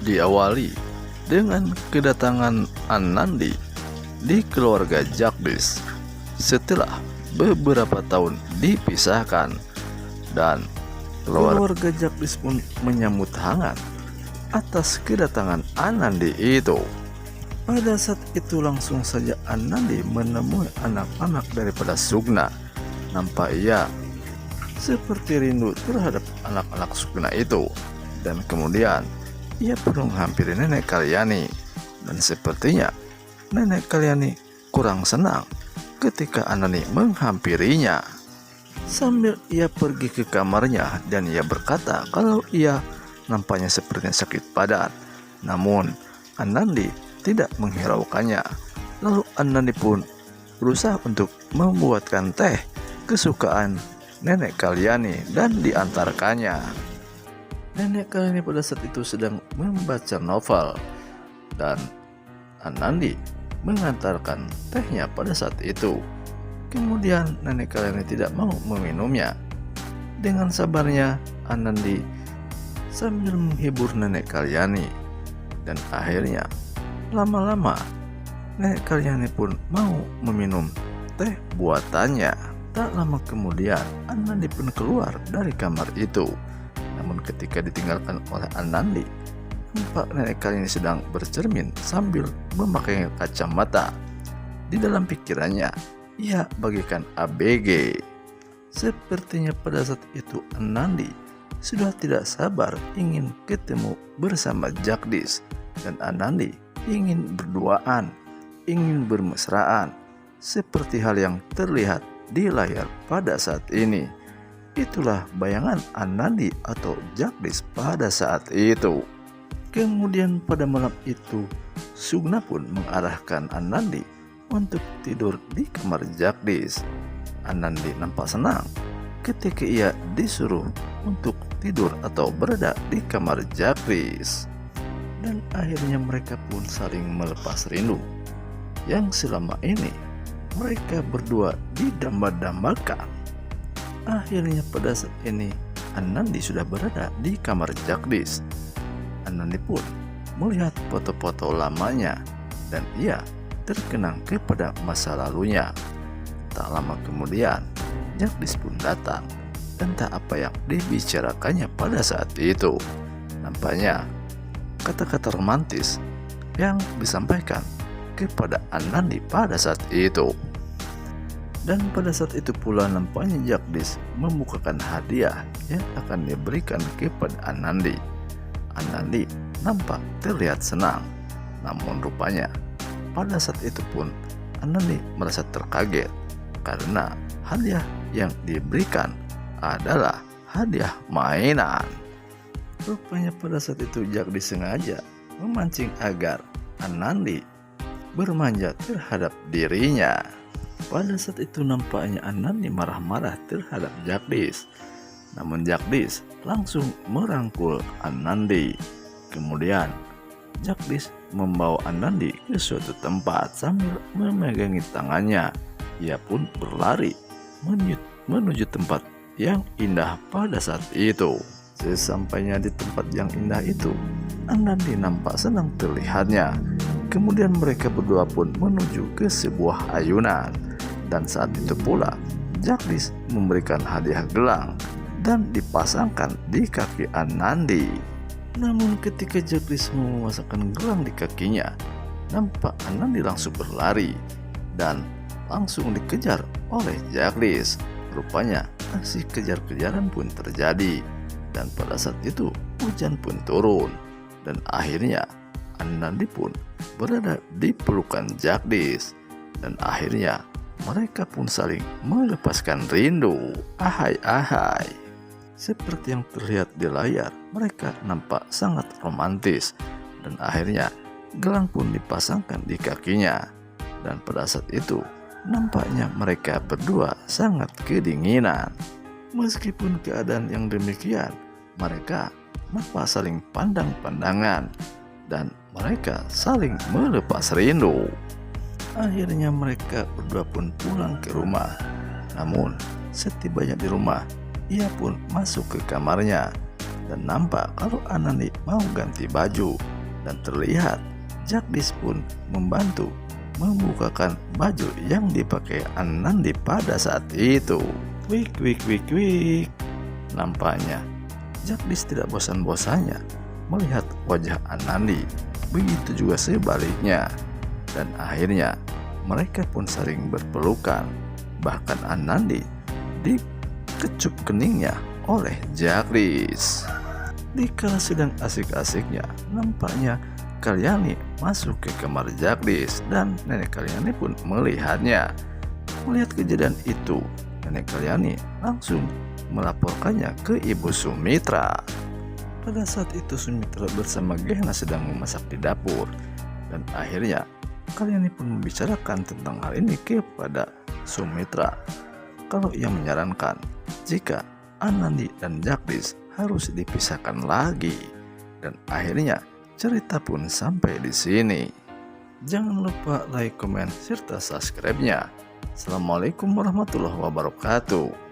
diawali dengan kedatangan Anandi di keluarga Jagdish setelah beberapa tahun dipisahkan, dan keluarga Jagdish pun menyambut hangat atas kedatangan Anandi itu. Pada saat itu langsung saja Anandi menemui anak-anak daripada Sugna. Nampak ia seperti rindu terhadap anak-anak Sugna itu, dan kemudian ia pun menghampiri nenek Kalyani, dan sepertinya nenek Kalyani kurang senang ketika Anandi menghampirinya. Sambil ia pergi ke kamarnya dan ia berkata kalau ia nampaknya sepertinya sakit badan. Namun Anandi tidak menghiraukannya. Lalu Anandi pun berusaha untuk membuatkan teh kesukaan nenek Kalyani dan diantarkannya. Nenek Kalyani pada saat itu sedang membaca novel, dan Anandi mengantarkan tehnya pada saat itu. Kemudian nenek Kalyani tidak mau meminumnya. Dengan sabarnya Anandi sambil menghibur nenek Kalyani, dan akhirnya lama-lama nenek Kalyani pun mau meminum teh buatannya. Tak lama kemudian Anandi pun keluar dari kamar itu. Namun ketika ditinggalkan oleh Anandi, nampak nenek Kalyani sedang bercermin sambil memakai kacamata. Di dalam pikirannya ia bagaikan ABG. Sepertinya pada saat itu Anandi sudah tidak sabar ingin ketemu bersama Jagdish, dan Anandi ingin berduaan, ingin bermesraan, seperti hal yang terlihat di layar pada saat ini. Itulah bayangan Anandi atau Jagdish pada saat itu. Kemudian pada malam itu Sugna pun mengarahkan Anandi untuk tidur di kamar Jagdish. Anandi nampak senang ketika ia disuruh untuk tidur atau berada di kamar Jagdish. Dan akhirnya mereka pun saling melepas rindu yang selama ini mereka berdua didamba-dambakan. Akhirnya pada saat ini Anandi sudah berada di kamar Jagdish. Anandi pun melihat foto-foto lamanya, dan ia terkenang kepada masa lalunya. Tak lama kemudian Jagdish pun datang, dan tak apa yang dibicarakannya pada saat itu. Nampaknya kata-kata romantis yang disampaikan kepada Anandi pada saat itu. Dan pada saat itu pula nampaknya Jagdish membukakan hadiah yang akan diberikan kepada Anandi. Anandi nampak terlihat senang, namun rupanya pada saat itu pun Anandi merasa terkaget karena hadiah yang diberikan adalah hadiah mainan. Rupanya pada saat itu Jagdish sengaja memancing agar Anandi bermanja terhadap dirinya. Pada saat itu nampaknya Anandi marah-marah terhadap Jagdish. Namun Jagdish langsung merangkul Anandi. Kemudian Jagdish membawa Anandi ke suatu tempat sambil memegangi tangannya. Ia pun berlari menuju tempat yang indah pada saat itu. Sesampainya di tempat yang indah itu, Anandi nampak senang terlihatnya. Kemudian mereka berdua pun menuju ke sebuah ayunan, dan saat itu pula Jagdish memberikan hadiah gelang dan dipasangkan di kaki Anandi. Namun ketika Jagdish memasangkan gelang di kakinya, nampak Anandi langsung berlari dan langsung dikejar oleh Jagdish. Rupanya aksi kejar-kejaran pun terjadi, dan pada saat itu hujan pun turun, dan akhirnya Anandi pun berada di pelukan Jagdish, dan akhirnya mereka pun saling melepaskan rindu. Ahai. Seperti yang terlihat di layar, mereka nampak sangat romantis, dan akhirnya gelang pun dipasangkan di kakinya. Dan pada saat itu nampaknya mereka berdua sangat kedinginan. Meskipun keadaan yang demikian, mereka nampak saling pandang-pandangan, dan mereka saling melepas rindu. Akhirnya mereka berdua pun pulang ke rumah. Namun setibanya di rumah, ia pun masuk ke kamarnya, dan nampak kalau Anandi mau ganti baju, dan terlihat Jagdish pun membantu membukakan baju yang dipakai Anandi pada saat itu. Wik wik wik wik. Nampaknya Jagdish tidak bosan-bosannya melihat wajah Anandi, begitu juga sebaliknya. Dan akhirnya mereka pun saling berpelukan. Bahkan Anandi dikecup keningnya oleh Jagdish. Dikala sedang asik-asiknya, nampaknya Kalyani masuk ke kamar Jagdish dan nenek Kalyani pun melihatnya. Melihat kejadian itu, nenek Kalyani langsung melaporkannya ke Ibu Sumitra. Pada saat itu Sumitra bersama Gehna sedang memasak di dapur, dan akhirnya Kalyani pun membicarakan tentang hal ini kepada Sumitra. Kalau ia menyarankan jika Anandi dan Jagdish harus dipisahkan lagi, dan akhirnya cerita pun sampai di sini. Jangan lupa like, comment, serta subscribe-nya. Assalamualaikum warahmatullahi wabarakatuh.